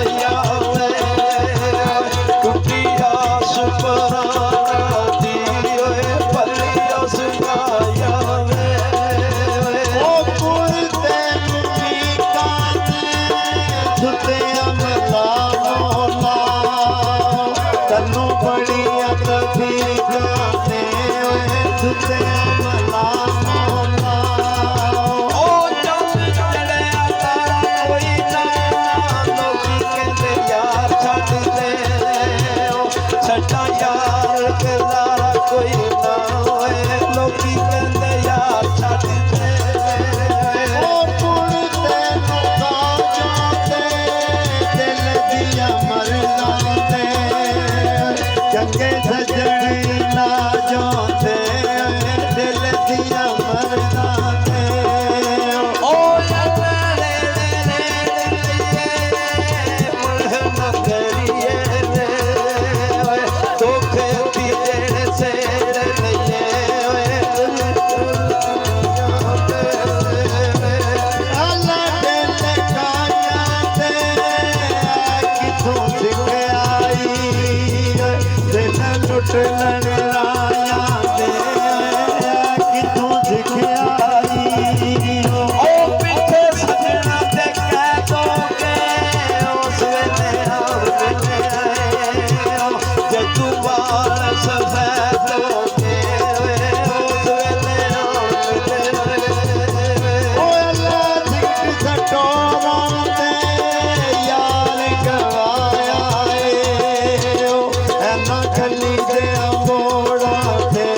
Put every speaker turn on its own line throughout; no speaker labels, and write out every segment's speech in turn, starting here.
सजाया वे टूटी आस पराना दी पलिया सजाया वे
ओ पुरते मुनीका झुते अमला मौला तन्नू बड़िया कभी जाने झुते अमला मौला
ओ चंद चढ़िया तारा कोई ना लोकी कहते यार छड़ दे छड़ा यार के लारा कोई ना होए लोकी कहते यार छड़ दे
ओ पुरते नुका जाते दिल दिया मरना दे चंगे सजने ला जाते दिल दिया मरना दे
ओ ले मुल्ह करिए रे धोखे दी देने से नहीं
अल्लाह दिल काया ते किथों सिख आई दिल लुट लड़ाया दे किथों सिख आई
ओ पीछे सजना ते कह दोगे उस वेले हम जे तू बाल सफेद होगे उस वेले
ओ अल्लाह सिख सटोरों ते यार गवाया है ना गली दे मोड़ा ते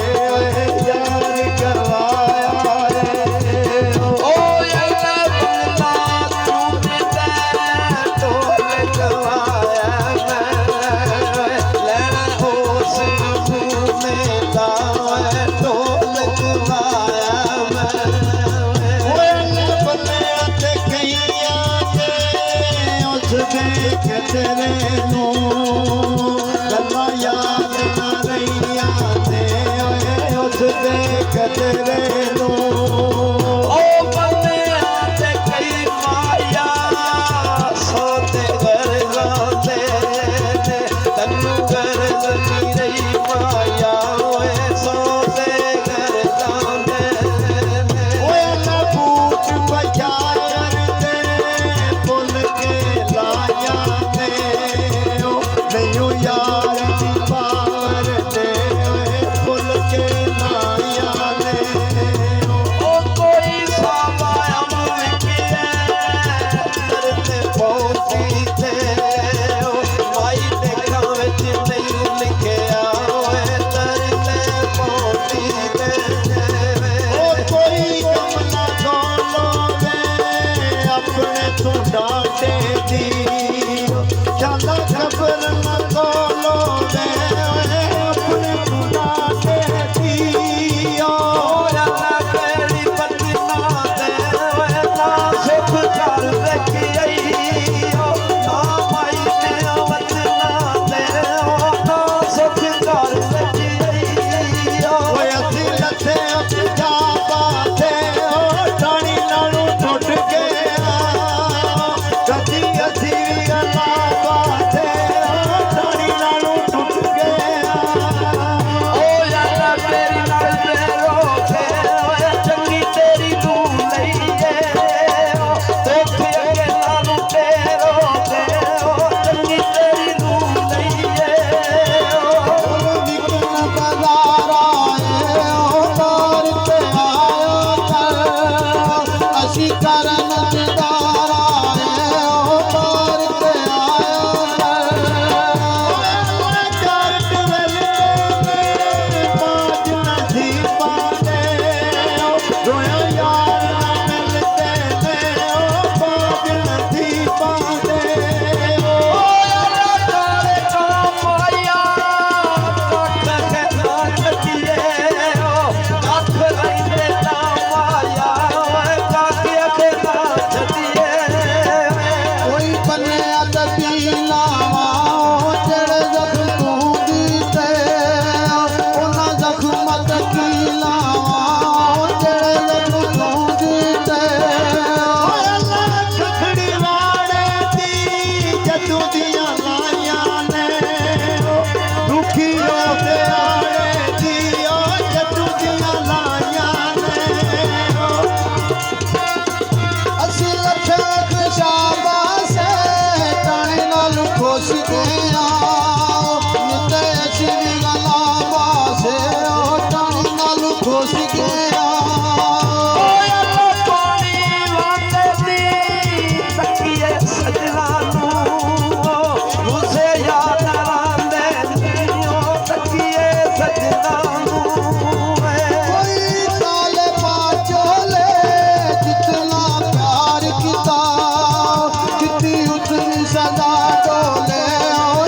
यार गवाया है
ओ अल्लाह बंदा तूने ढोल गवाया लेना होश में दाए ढोल गवाया
तेरे नू गल्ला याद ना रहिया ते उस देख तेरे नू
ओ बंदे आते कई माया सोते घर गाते तन्नू घर लगी रही माया ओए सोते घर गाते
ओए ना बूट बजाया ते भुल के लाया ते नहीं यार दी पावर ते भुल के लाया ते
ओ कोई सामाया मुझे करते पहुंची थे माई देखा विच नहीं लिखिया ओए तरते पहुंची थे
ओ कोई कम ना छोड़ो वे अपने तू डांटे दी चला खबर न खोलो वे अपने तू डांटे दी ओ
अल्लाह तेरी बदना दे ना सुख कर रखी आई ना माई ने बदना दे ना सुख कर रखी आई
ओए असी लथे जा बाते ओ टाणी नानू टुट गया कदी असी भी गला बाते ओ टाणी नानू टुट गया
ओ अल्लाह तेरी नाल ते रोके ओए चंगी तेरी तू लईए धोखे अगे नानू ते रोके ओ चंगी तेरी तू लईए
निकल बाजार आए ओ बार पे आयो कर असी करन दीदार आए ओ बार पे आयो कर चार टवेले पाँच नदी पाने रोया यार ना मिलते ने ओ पाँच नदी पाने कोई बने अदबी लावा जड़े जख्म तू दीते उन्ना जख्मत की लावा जड़े जख्म तू दीते अल्लाह खखड़ी वाड़े दी जदू
ਖੁਸ਼ ਗਿਆ ਨਿਤ ਅਸੀਂ ਵੀ ਗੱਲਾਂ ਬਾਸੇ ਉਹ ਟਾਣੀ ਨਾਲ ਖੁਸ਼ ਗਿਆ सदा डोले